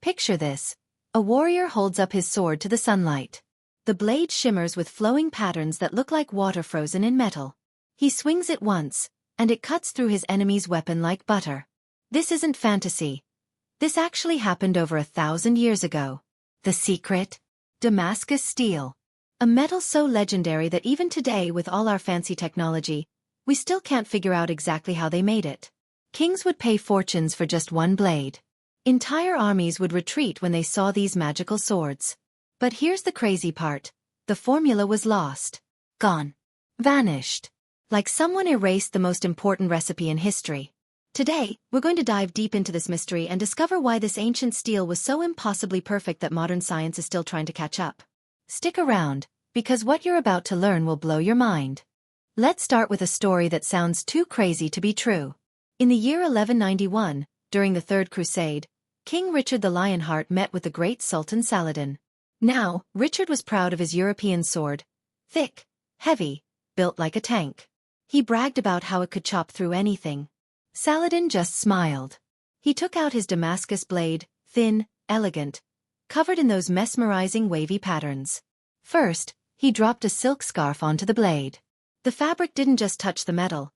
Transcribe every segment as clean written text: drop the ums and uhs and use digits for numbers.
Picture this. A warrior holds up his sword to the sunlight. The blade shimmers with flowing patterns that look like water frozen in metal. He swings it once, and it cuts through his enemy's weapon like butter. This isn't fantasy. This actually happened over 1,000 years ago. The secret? Damascus steel. A metal so legendary that even today, with all our fancy technology, we still can't figure out exactly how they made it. Kings would pay fortunes for just one blade. Entire armies would retreat when they saw these magical swords. But here's the crazy part. The formula was lost. Gone. Vanished. Like someone erased the most important recipe in history. Today, we're going to dive deep into this mystery and discover why this ancient steel was so impossibly perfect that modern science is still trying to catch up. Stick around, because what you're about to learn will blow your mind. Let's start with a story that sounds too crazy to be true. In the year 1191, during the Third Crusade, King Richard the Lionheart met with the great Sultan Saladin. Now, Richard was proud of his European sword. Thick, heavy, built like a tank. He bragged about how it could chop through anything. Saladin just smiled. He took out his Damascus blade, thin, elegant, covered in those mesmerizing wavy patterns. First, he dropped a silk scarf onto the blade. The fabric didn't just touch the metal.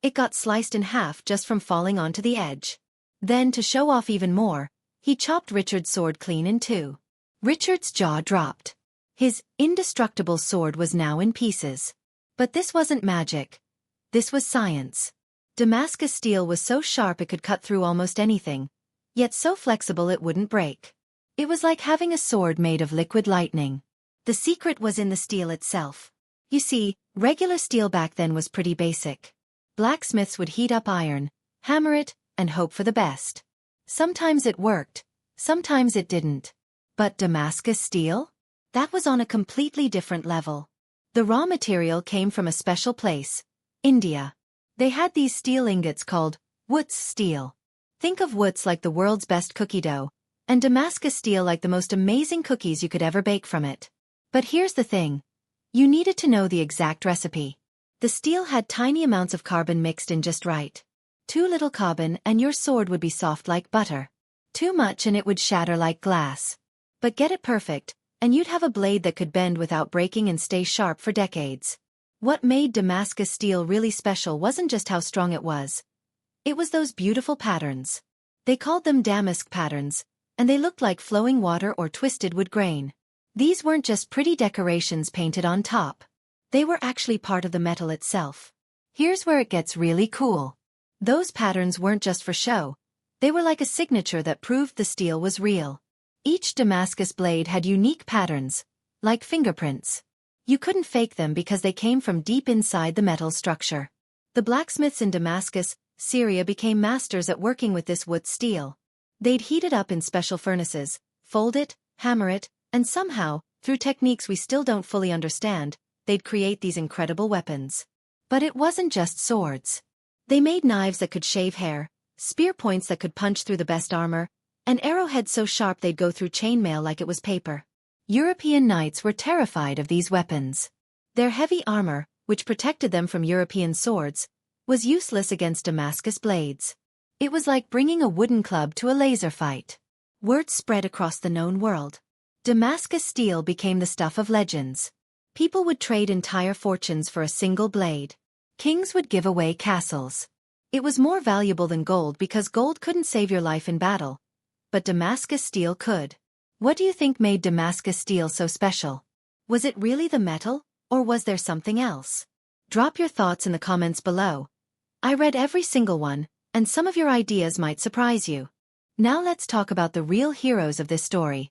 It got sliced in half just from falling onto the edge. Then, to show off even more, he chopped Richard's sword clean in two. Richard's jaw dropped. His indestructible sword was now in pieces. But this wasn't magic. This was science. Damascus steel was so sharp it could cut through almost anything, yet so flexible it wouldn't break. It was like having a sword made of liquid lightning. The secret was in the steel itself. You see, regular steel back then was pretty basic. Blacksmiths would heat up iron, hammer it, and hope for the best. Sometimes it worked, sometimes it didn't. But Damascus steel? That was on a completely different level. The raw material came from a special place, India. They had these steel ingots called wootz steel. Think of wootz like the world's best cookie dough, and Damascus steel like the most amazing cookies you could ever bake from it. But here's the thing. You needed to know the exact recipe. The steel had tiny amounts of carbon mixed in just right. Too little carbon and your sword would be soft like butter. Too much and it would shatter like glass. But get it perfect, and you'd have a blade that could bend without breaking and stay sharp for decades. What made Damascus steel really special wasn't just how strong it was. It was those beautiful patterns. They called them damask patterns, and they looked like flowing water or twisted wood grain. These weren't just pretty decorations painted on top. They were actually part of the metal itself. Here's where it gets really cool. Those patterns weren't just for show. They were like a signature that proved the steel was real. Each Damascus blade had unique patterns, like fingerprints. You couldn't fake them because they came from deep inside the metal structure. The blacksmiths in Damascus, Syria became masters at working with this wootz steel. They'd heat it up in special furnaces, fold it, hammer it, and somehow, through techniques we still don't fully understand, they'd create these incredible weapons. But it wasn't just swords. They made knives that could shave hair, spear points that could punch through the best armor, and arrowheads so sharp they'd go through chainmail like it was paper. European knights were terrified of these weapons. Their heavy armor, which protected them from European swords, was useless against Damascus blades. It was like bringing a wooden club to a laser fight. Word spread across the known world. Damascus steel became the stuff of legends. People would trade entire fortunes for a single blade. Kings would give away castles. It was more valuable than gold because gold couldn't save your life in battle. But Damascus steel could. What do you think made Damascus steel so special? Was it really the metal, or was there something else? Drop your thoughts in the comments below. I read every single one, and some of your ideas might surprise you. Now let's talk about the real heroes of this story.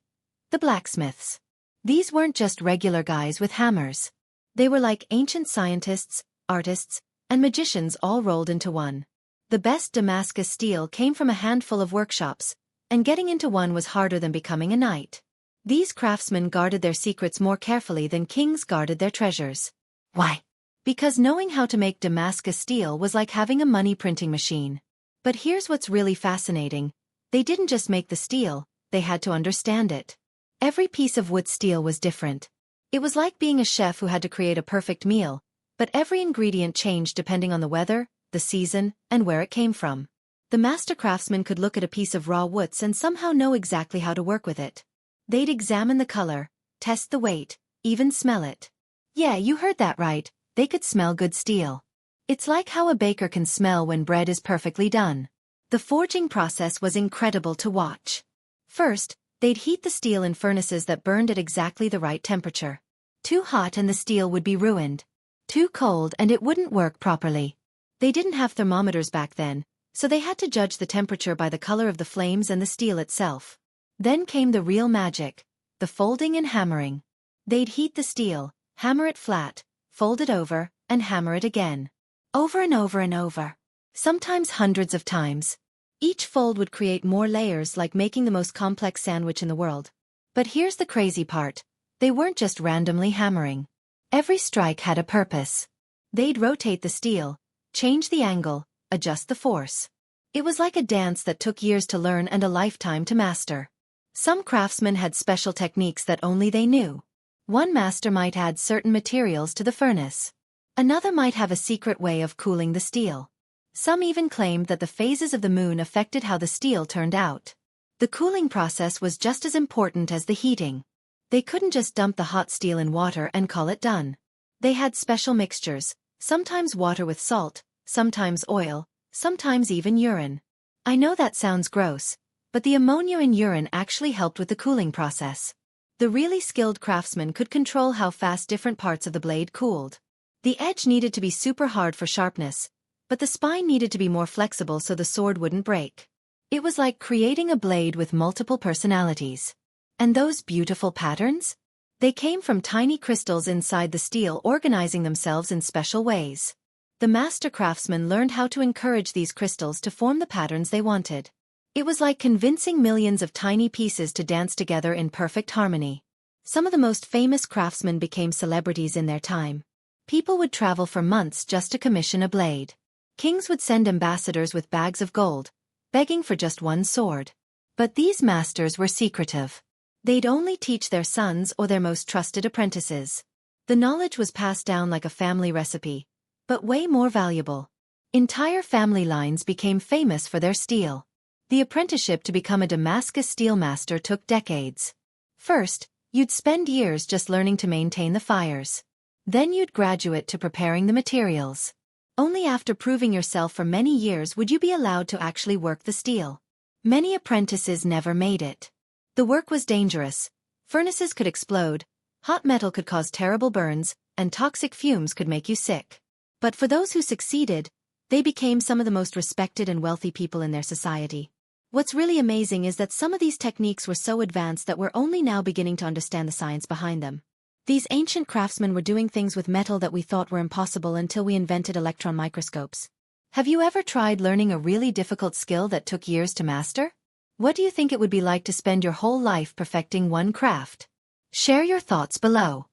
The blacksmiths. These weren't just regular guys with hammers. They were like ancient scientists, artists, and magicians all rolled into one. The best Damascus steel came from a handful of workshops, and getting into one was harder than becoming a knight. These craftsmen guarded their secrets more carefully than kings guarded their treasures. Why? Because knowing how to make Damascus steel was like having a money printing machine. But here's what's really fascinating. They didn't just make the steel, they had to understand it. Every piece of wood steel was different. It was like being a chef who had to create a perfect meal, but every ingredient changed depending on the weather, the season, and where it came from. The master craftsman could look at a piece of raw wootz and somehow know exactly how to work with it. They'd examine the color, test the weight, even smell it. Yeah, you heard that right, they could smell good steel. It's like how a baker can smell when bread is perfectly done. The forging process was incredible to watch. First, they'd heat the steel in furnaces that burned at exactly the right temperature. Too hot and the steel would be ruined. Too cold and it wouldn't work properly. They didn't have thermometers back then, so they had to judge the temperature by the color of the flames and the steel itself. Then came the real magic, the folding and hammering. They'd heat the steel, hammer it flat, fold it over, and hammer it again. Over and over and over. Sometimes hundreds of times. Each fold would create more layers, like making the most complex sandwich in the world. But here's the crazy part. They weren't just randomly hammering. Every strike had a purpose. They'd rotate the steel, change the angle, adjust the force. It was like a dance that took years to learn and a lifetime to master. Some craftsmen had special techniques that only they knew. One master might add certain materials to the furnace. Another might have a secret way of cooling the steel. Some even claimed that the phases of the moon affected how the steel turned out. The cooling process was just as important as the heating. They couldn't just dump the hot steel in water and call it done. They had special mixtures, sometimes water with salt, sometimes oil, sometimes even urine. I know that sounds gross, but the ammonia in urine actually helped with the cooling process. The really skilled craftsmen could control how fast different parts of the blade cooled. The edge needed to be super hard for sharpness, but the spine needed to be more flexible so the sword wouldn't break. It was like creating a blade with multiple personalities. And those beautiful patterns? They came from tiny crystals inside the steel organizing themselves in special ways. The master craftsmen learned how to encourage these crystals to form the patterns they wanted. It was like convincing millions of tiny pieces to dance together in perfect harmony. Some of the most famous craftsmen became celebrities in their time. People would travel for months just to commission a blade. Kings would send ambassadors with bags of gold, begging for just one sword. But these masters were secretive. They'd only teach their sons or their most trusted apprentices. The knowledge was passed down like a family recipe, but way more valuable. Entire family lines became famous for their steel. The apprenticeship to become a Damascus steel master took decades. First, you'd spend years just learning to maintain the fires. Then you'd graduate to preparing the materials. Only after proving yourself for many years would you be allowed to actually work the steel. Many apprentices never made it. The work was dangerous. Furnaces could explode, hot metal could cause terrible burns, and toxic fumes could make you sick. But for those who succeeded, they became some of the most respected and wealthy people in their society. What's really amazing is that some of these techniques were so advanced that we're only now beginning to understand the science behind them. These ancient craftsmen were doing things with metal that we thought were impossible until we invented electron microscopes. Have you ever tried learning a really difficult skill that took years to master? What do you think it would be like to spend your whole life perfecting one craft? Share your thoughts below.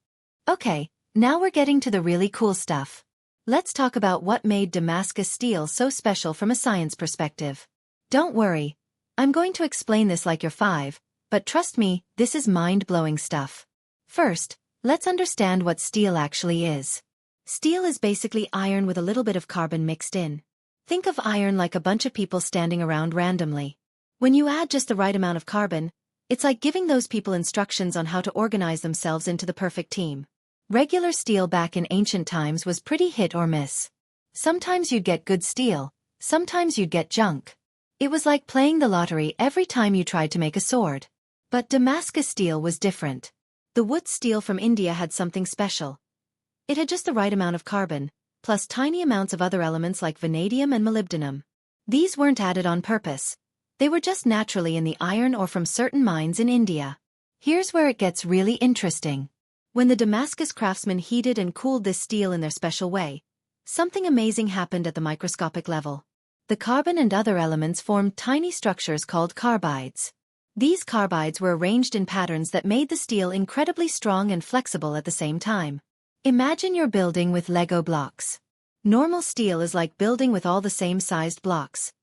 Okay, now we're getting to the really cool stuff. Let's talk about what made Damascus steel so special from a science perspective. Don't worry, I'm going to explain this like you're 5, but trust me, this is mind-blowing stuff. First, let's understand what steel actually is. Steel is basically iron with a little bit of carbon mixed in. Think of iron like a bunch of people standing around randomly. When you add just the right amount of carbon, it's like giving those people instructions on how to organize themselves into the perfect team. Regular steel back in ancient times was pretty hit or miss. Sometimes you'd get good steel, sometimes you'd get junk. It was like playing the lottery every time you tried to make a sword. But Damascus steel was different. The wootz steel from India had something special. It had just the right amount of carbon, plus tiny amounts of other elements like vanadium and molybdenum. These weren't added on purpose. They were just naturally in the iron or from certain mines in India. Here's where it gets really interesting. When the Damascus craftsmen heated and cooled this steel in their special way, something amazing happened at the microscopic level. The carbon and other elements formed tiny structures called carbides. These carbides were arranged in patterns that made the steel incredibly strong and flexible at the same time. Imagine you're building with Lego blocks. Normal steel is like building with all the same sized blocks.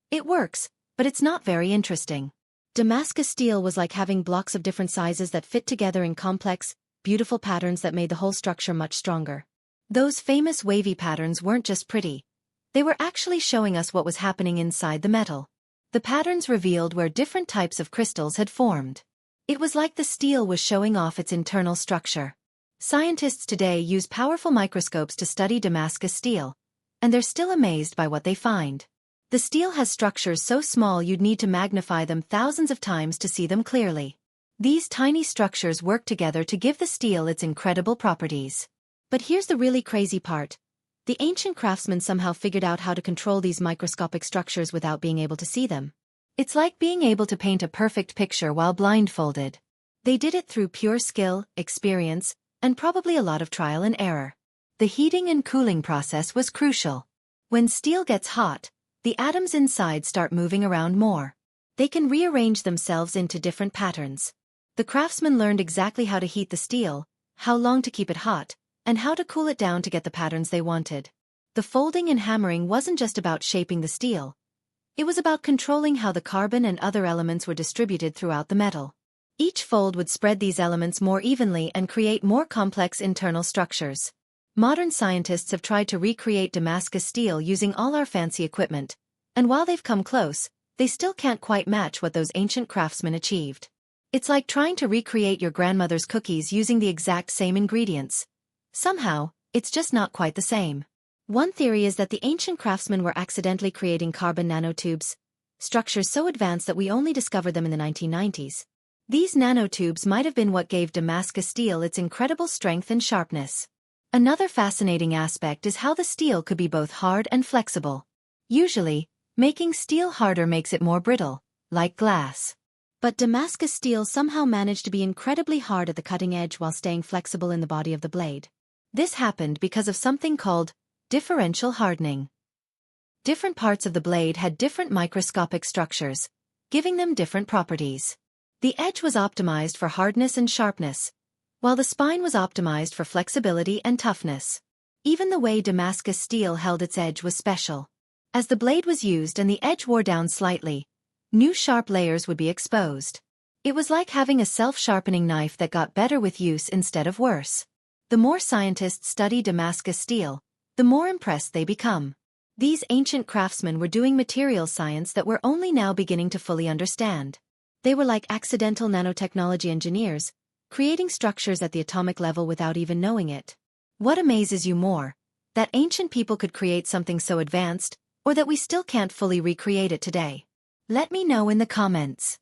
It works, but it's not very interesting. Damascus steel was like having blocks of different sizes that fit together in complex, beautiful patterns that made the whole structure much stronger. Those famous wavy patterns weren't just pretty. They were actually showing us what was happening inside the metal. The patterns revealed where different types of crystals had formed. It was like the steel was showing off its internal structure. Scientists today use powerful microscopes to study Damascus steel, and they're still amazed by what they find. The steel has structures so small you'd need to magnify them thousands of times to see them clearly. These tiny structures work together to give the steel its incredible properties. But here's the really crazy part. The ancient craftsmen somehow figured out how to control these microscopic structures without being able to see them. It's like being able to paint a perfect picture while blindfolded. They did it through pure skill, experience, and probably a lot of trial and error. The heating and cooling process was crucial. When steel gets hot, the atoms inside start moving around more. They can rearrange themselves into different patterns. The craftsmen learned exactly how to heat the steel, how long to keep it hot, and how to cool it down to get the patterns they wanted. The folding and hammering wasn't just about shaping the steel. It was about controlling how the carbon and other elements were distributed throughout the metal. Each fold would spread these elements more evenly and create more complex internal structures. Modern scientists have tried to recreate Damascus steel using all our fancy equipment, and while they've come close, they still can't quite match what those ancient craftsmen achieved. It's like trying to recreate your grandmother's cookies using the exact same ingredients. Somehow, it's just not quite the same. One theory is that the ancient craftsmen were accidentally creating carbon nanotubes, structures so advanced that we only discovered them in the 1990s. These nanotubes might have been what gave Damascus steel its incredible strength and sharpness. Another fascinating aspect is how the steel could be both hard and flexible. Usually, making steel harder makes it more brittle, like glass. But Damascus steel somehow managed to be incredibly hard at the cutting edge while staying flexible in the body of the blade. This happened because of something called differential hardening. Different parts of the blade had different microscopic structures, giving them different properties. The edge was optimized for hardness and sharpness, while the spine was optimized for flexibility and toughness. Even the way Damascus steel held its edge was special. As the blade was used and the edge wore down slightly, new sharp layers would be exposed. It was like having a self-sharpening knife that got better with use instead of worse. The more scientists study Damascus steel, the more impressed they become. These ancient craftsmen were doing materials science that we're only now beginning to fully understand. They were like accidental nanotechnology engineers, creating structures at the atomic level without even knowing it. What amazes you more? That ancient people could create something so advanced, or that we still can't fully recreate it today? Let me know in the comments.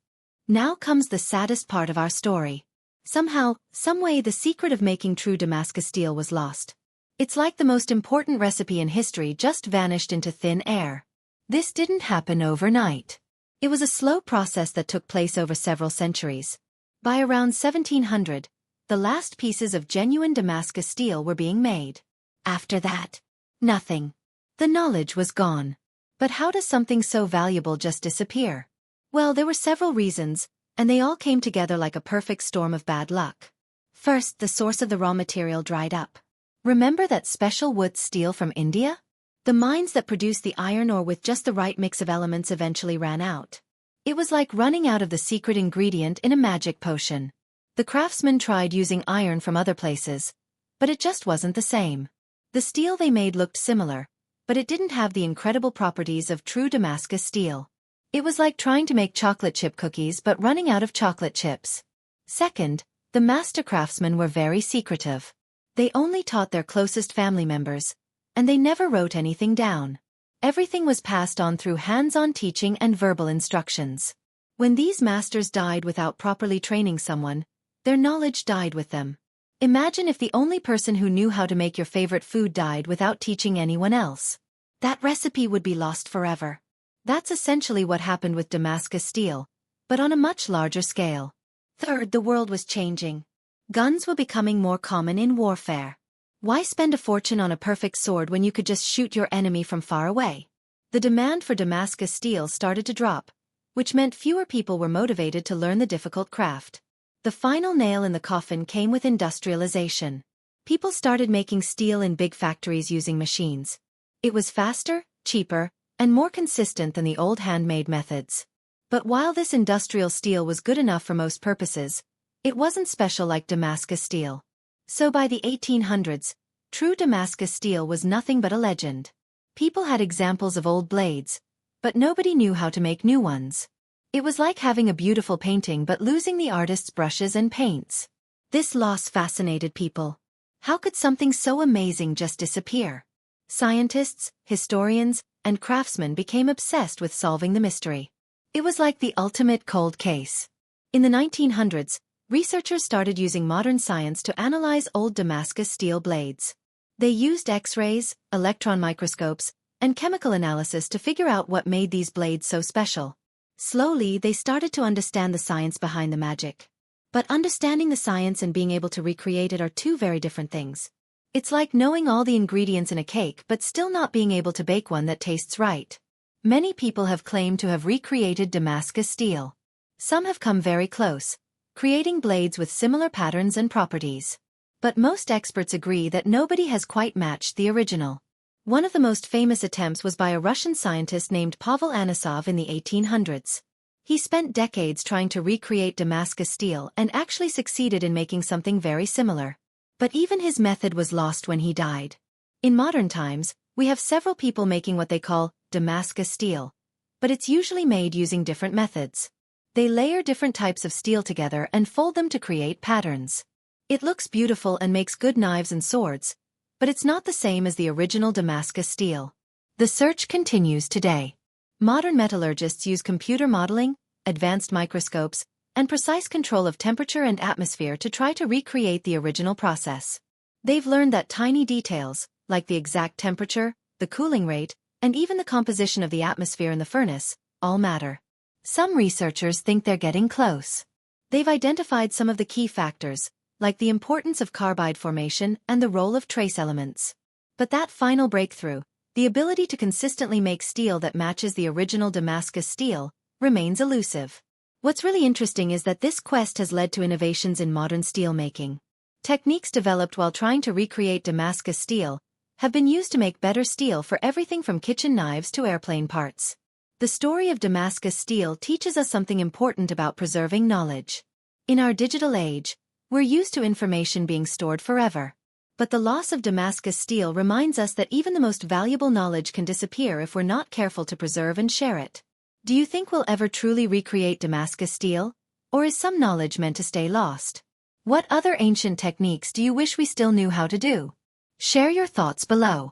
Now comes the saddest part of our story. Somehow, someway the secret of making true Damascus steel was lost. It's like the most important recipe in history just vanished into thin air. This didn't happen overnight. It was a slow process that took place over several centuries. By around 1700, the last pieces of genuine Damascus steel were being made. After that, nothing. The knowledge was gone. But how does something so valuable just disappear? Well, there were several reasons, and they all came together like a perfect storm of bad luck. First, the source of the raw material dried up. Remember that special wootz steel from India? The mines that produced the iron ore with just the right mix of elements eventually ran out. It was like running out of the secret ingredient in a magic potion. The craftsmen tried using iron from other places, but it just wasn't the same. The steel they made looked similar, but it didn't have the incredible properties of true Damascus steel. It was like trying to make chocolate chip cookies but running out of chocolate chips. Second, the master craftsmen were very secretive. They only taught their closest family members, and they never wrote anything down. Everything was passed on through hands-on teaching and verbal instructions. When these masters died without properly training someone, their knowledge died with them. Imagine if the only person who knew how to make your favorite food died without teaching anyone else. That recipe would be lost forever. That's essentially what happened with Damascus steel, but on a much larger scale. Third, the world was changing. Guns were becoming more common in warfare. Why spend a fortune on a perfect sword when you could just shoot your enemy from far away? The demand for Damascus steel started to drop, which meant fewer people were motivated to learn the difficult craft. The final nail in the coffin came with industrialization. People started making steel in big factories using machines. It was faster, cheaper, and more consistent than the old handmade methods. But while this industrial steel was good enough for most purposes, it wasn't special like Damascus steel. So by the 1800s, true Damascus steel was nothing but a legend. People had examples of old blades, but nobody knew how to make new ones. It was like having a beautiful painting but losing the artist's brushes and paints. This loss fascinated people. How could something so amazing just disappear? Scientists, historians, and craftsmen became obsessed with solving the mystery. It was like the ultimate cold case. In the 1900s, researchers started using modern science to analyze old Damascus steel blades. They used X-rays, electron microscopes, and chemical analysis to figure out what made these blades so special. Slowly, they started to understand the science behind the magic. But understanding the science and being able to recreate it are two very different things. It's like knowing all the ingredients in a cake but still not being able to bake one that tastes right. Many people have claimed to have recreated Damascus steel. Some have come very close, creating blades with similar patterns and properties. But most experts agree that nobody has quite matched the original. One of the most famous attempts was by a Russian scientist named Pavel Anosov in the 1800s. He spent decades trying to recreate Damascus steel and actually succeeded in making something very similar. But even his method was lost when he died. In modern times, we have several people making what they call Damascus steel, but it's usually made using different methods. They layer different types of steel together and fold them to create patterns. It looks beautiful and makes good knives and swords, but it's not the same as the original Damascus steel. The search continues today. Modern metallurgists use computer modeling, advanced microscopes, and precise control of temperature and atmosphere to try to recreate the original process. They've learned that tiny details, like the exact temperature, the cooling rate, and even the composition of the atmosphere in the furnace, all matter. Some researchers think they're getting close. They've identified some of the key factors, like the importance of carbide formation and the role of trace elements. But that final breakthrough, the ability to consistently make steel that matches the original Damascus steel, remains elusive. What's really interesting is that this quest has led to innovations in modern steel making. Techniques developed while trying to recreate Damascus steel have been used to make better steel for everything from kitchen knives to airplane parts. The story of Damascus steel teaches us something important about preserving knowledge. In our digital age, we're used to information being stored forever. But the loss of Damascus steel reminds us that even the most valuable knowledge can disappear if we're not careful to preserve and share it. Do you think we'll ever truly recreate Damascus steel? Or is some knowledge meant to stay lost? What other ancient techniques do you wish we still knew how to do? Share your thoughts below.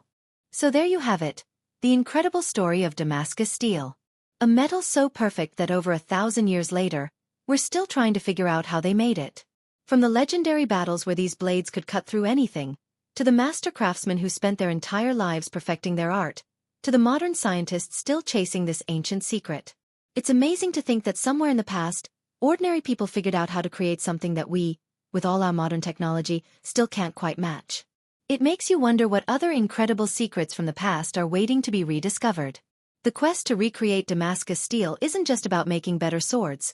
So there you have it, the incredible story of Damascus steel. A metal so perfect that over 1,000 years later, we're still trying to figure out how they made it. From the legendary battles where these blades could cut through anything, to the master craftsmen who spent their entire lives perfecting their art, to the modern scientists still chasing this ancient secret. It's amazing to think that somewhere in the past, ordinary people figured out how to create something that we, with all our modern technology, still can't quite match. It makes you wonder what other incredible secrets from the past are waiting to be rediscovered. The quest to recreate Damascus steel isn't just about making better swords.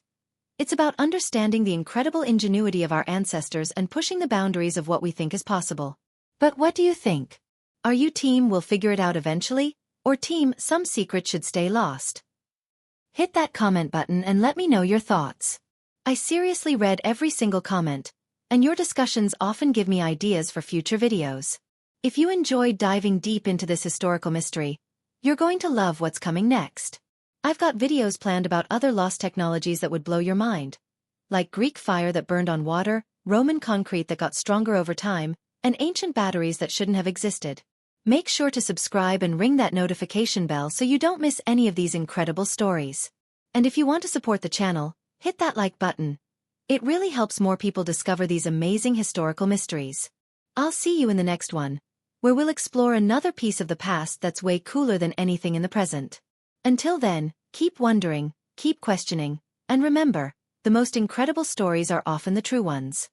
It's about understanding the incredible ingenuity of our ancestors and pushing the boundaries of what we think is possible. But what do you think? Are you team we'll figure it out eventually, or team some secret should stay lost? Hit that comment button and let me know your thoughts. I seriously read every single comment, and your discussions often give me ideas for future videos. If you enjoyed diving deep into this historical mystery, you're going to love what's coming next. I've got videos planned about other lost technologies that would blow your mind, like Greek fire that burned on water, Roman concrete that got stronger over time, and ancient batteries that shouldn't have existed. Make sure to subscribe and ring that notification bell so you don't miss any of these incredible stories. And if you want to support the channel, hit that like button. It really helps more people discover these amazing historical mysteries. I'll see you in the next one, where we'll explore another piece of the past that's way cooler than anything in the present. Until then, keep wondering, keep questioning, and remember, the most incredible stories are often the true ones.